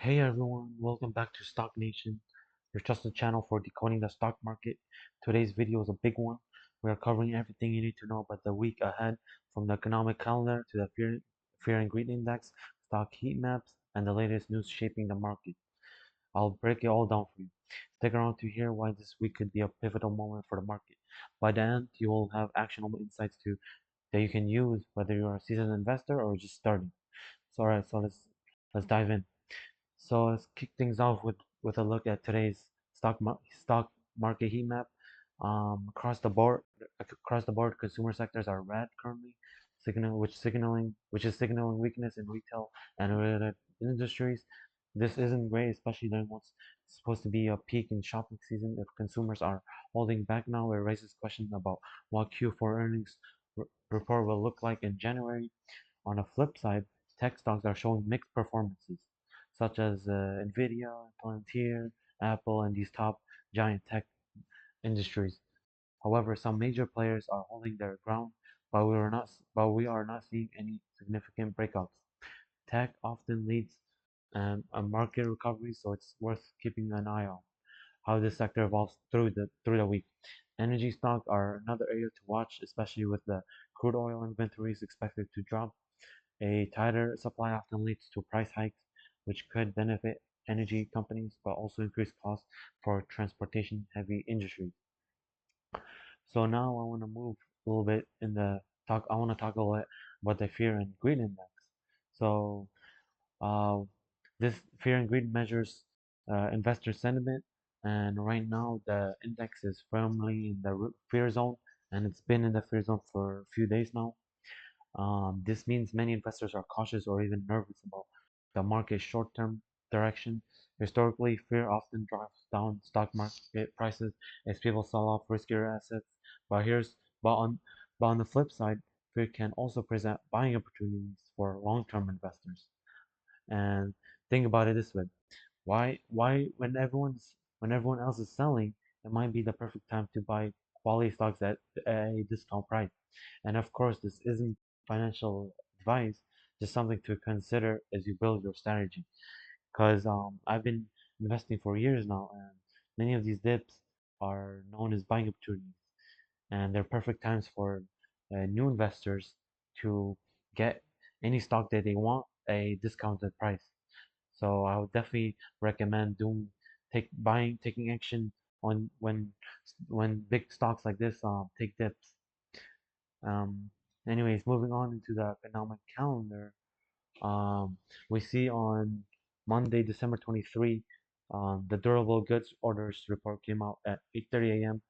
Hey everyone, welcome back to StockNation, your trusted channel for decoding the stock market. Today's video is a big one. We are covering everything you need to know about the week ahead, from the economic calendar to the fear and greed index, stock heat maps, and the latest news shaping the market. I'll break it all down for you. Stick around to hear why this week could be a pivotal moment for the market. By the end, you will have actionable insights that you can use whether you're a seasoned investor or just starting. Alright, so let's dive in. So let's kick things off with a look at today's stock market heat map. Across the board, consumer sectors are red currently, which is signaling weakness in retail and related industries. This isn't great, especially during what's supposed to be a peak in shopping season. If consumers are holding back now, it raises questions about what Q4 earnings report will look like in January. On the flip side, tech stocks are showing mixed performances, such as Nvidia, Palantir, Apple, and these top giant tech industries. However, some major players are holding their ground, but we are not seeing any significant breakouts. Tech often leads a market recovery, so it's worth keeping an eye on how this sector evolves through the week. Energy stocks are another area to watch, especially with the crude oil inventories expected to drop. A tighter supply often leads to price hikes, which could benefit energy companies but also increase costs for transportation heavy industries. So now I want to move a little bit in the talk. I want to talk a little bit about the fear and greed index. So uh, this fear and greed measures investor sentiment, and right now the index is firmly in the fear zone, and it's been in the fear zone for a few days now. This means many investors are cautious or even nervous about the market's short-term direction. Historically, fear often drives down stock market prices as people sell off riskier assets. But here's but on but on the flip side, fear can also present buying opportunities for long-term investors. And think about it this way: why when everyone else is selling, it might be the perfect time to buy quality stocks at a discount price. And of course, this isn't financial advice, just something to consider as you build your strategy. Because I've been investing for years now, and many of these dips are known as buying opportunities, and they're perfect times for new investors to get any stock that they want a discounted price. So I would definitely recommend taking action on when big stocks like this take dips. Um, Anyways, moving on into the economic calendar, um, we see on Monday, December 23, the durable goods orders report came out at 8:30 a.m.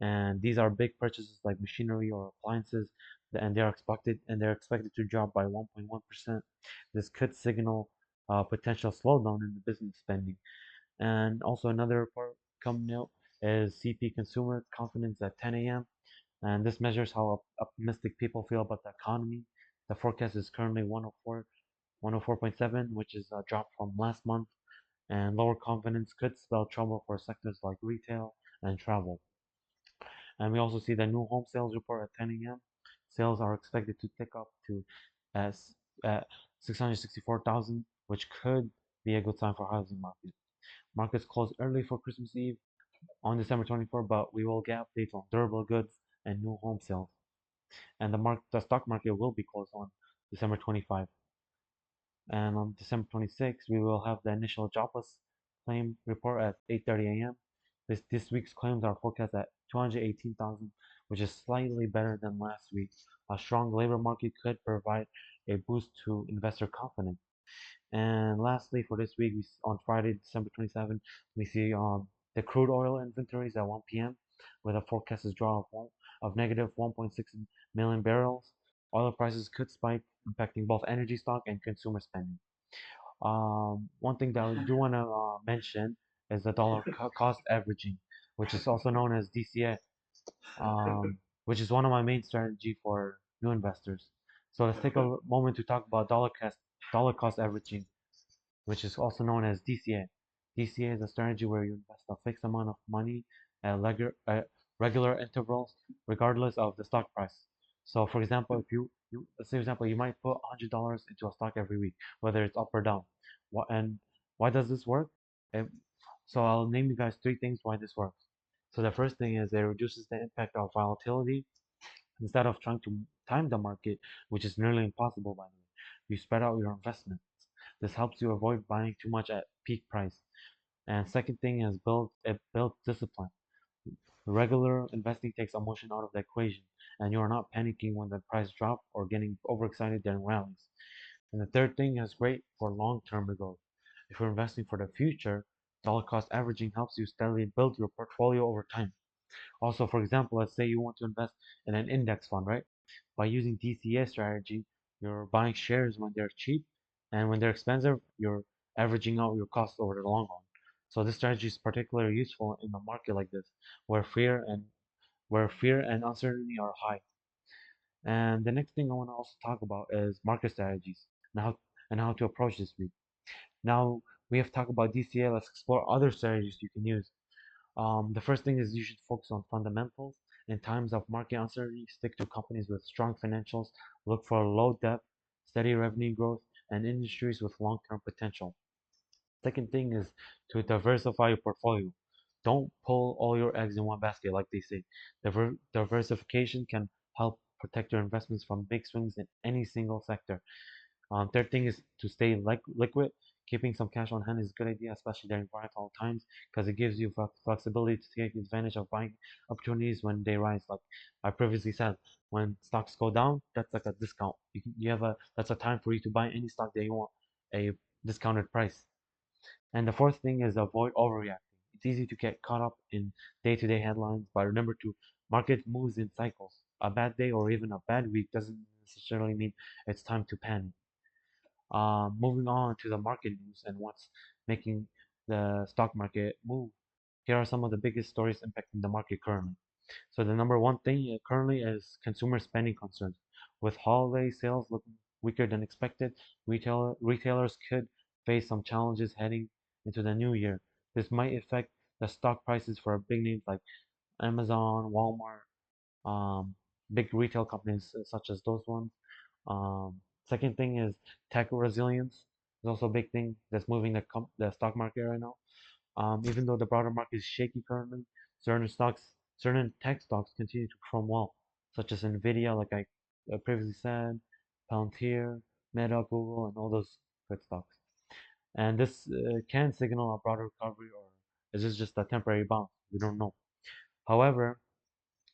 And these are big purchases like machinery or appliances, and they're expected to drop by 1.1%. This could signal potential slowdown in the business spending. And also another report coming out is CP consumer confidence at 10 a.m. And this measures how optimistic people feel about the economy. The forecast is currently 104.7, which is a drop from last month, and lower confidence could spell trouble for sectors like retail and travel. And we also see the new home sales report at 10 a.m. Sales are expected to tick up to as 664,000, which could be a good sign for housing market. Markets close early for Christmas Eve on December 24, but we will get updates on durable goods and new home sales. And the stock market will be closed on December 25. And on December 26th, we will have the initial jobless claim report at 8:30 a.m. This week's claims are forecast at 218,000, which is slightly better than last week. A strong labor market could provide a boost to investor confidence. And lastly, for this week, on Friday, December 27th, we see the crude oil inventories at 1 p.m. with a forecasted draw of negative 1.6 million barrels. Oil prices could spike, impacting both energy stock and consumer spending. One thing that I do want to mention is the dollar cost averaging, which is also known as DCA, which is one of my main strategy for new investors. So let's take a moment to talk about dollar cost averaging, which is also known as DCA. DCA is a strategy where you invest a fixed amount of money at regular intervals, regardless of the stock price. So, for example, if let's say, for example, you might put $100 into a stock every week, whether it's up or down. And Why does this work? It, so I'll name you guys three things why this works. So the first thing is it reduces the impact of volatility. Instead of trying to time the market, which is nearly impossible by the way, you spread out your investments. This helps you avoid buying too much at peak price. And second thing is it builds discipline. Regular investing takes emotion out of the equation, and you are not panicking when the price drops or getting overexcited during rallies. And the third thing is great for long-term growth. If you're investing for the future, dollar cost averaging helps you steadily build your portfolio over time. Also, for example, let's say you want to invest in an index fund, right? By using DCA strategy, you're buying shares when they're cheap, and when they're expensive, you're averaging out your costs over the long run. So this strategy is particularly useful in a market like this, where fear and uncertainty are high. And the next thing I want to also talk about is market strategies and how to approach this week. Now we have talked about DCA. Let's explore other strategies you can use. The first thing is you should focus on fundamentals. In times of market uncertainty, stick to companies with strong financials, look for low debt, steady revenue growth, and industries with long-term potential. Second thing is to diversify your portfolio. Don't pull all your eggs in one basket, like they say. Diversification can help protect your investments from big swings in any single sector. Third thing is to stay liquid. Keeping some cash on hand is a good idea, especially during volatile times, because it gives you flexibility to take advantage of buying opportunities when they rise. Like I previously said, when stocks go down, that's like a discount. You have a that's a time for you to buy any stock that you want a discounted price. And the fourth thing is avoid overreacting. It's easy to get caught up in day-to-day headlines, but remember to market moves in cycles. A bad day or even a bad week doesn't necessarily mean it's time to panic. Moving on to the market news and what's making the stock market move. Here are some of the biggest stories impacting the market currently. So the number one thing currently is consumer spending concerns. With holiday sales looking weaker than expected, retailers could face some challenges heading into the new year. This might affect the stock prices for big names like Amazon, Walmart, um, big retail companies such as those ones. Second thing is tech resilience is also a big thing that's moving the stock market right now. Even though the broader market is shaky currently, certain tech stocks continue to perform well, such as Nvidia, like I previously said, Palantir, Meta, Google, and all those good stocks. And this can signal a broader recovery, or is this just a temporary bounce? We don't know. However,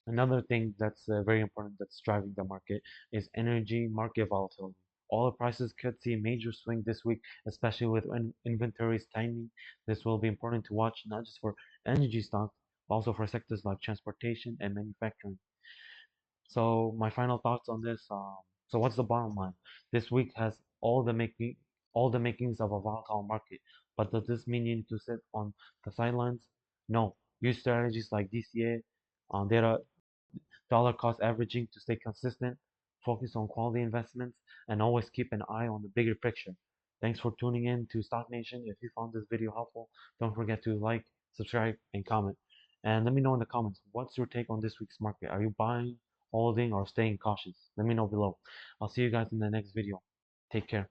another thing that's very important that's driving the market is energy market volatility. Oil prices could see a major swing this week, especially with inventories tightening. This will be important to watch not just for energy stocks, but also for sectors like transportation and manufacturing. So my final thoughts on this. So what's the bottom line? This week has all the makings of a volatile market. But does this mean you need to sit on the sidelines? No. Use strategies like DCA, data dollar cost averaging to stay consistent, focus on quality investments, and always keep an eye on the bigger picture. Thanks for tuning in to StockNation. If you found this video helpful, don't forget to like, subscribe, and comment. And let me know in the comments, what's your take on this week's market? Are you buying, holding, or staying cautious? Let me know below. I'll see you guys in the next video. Take care.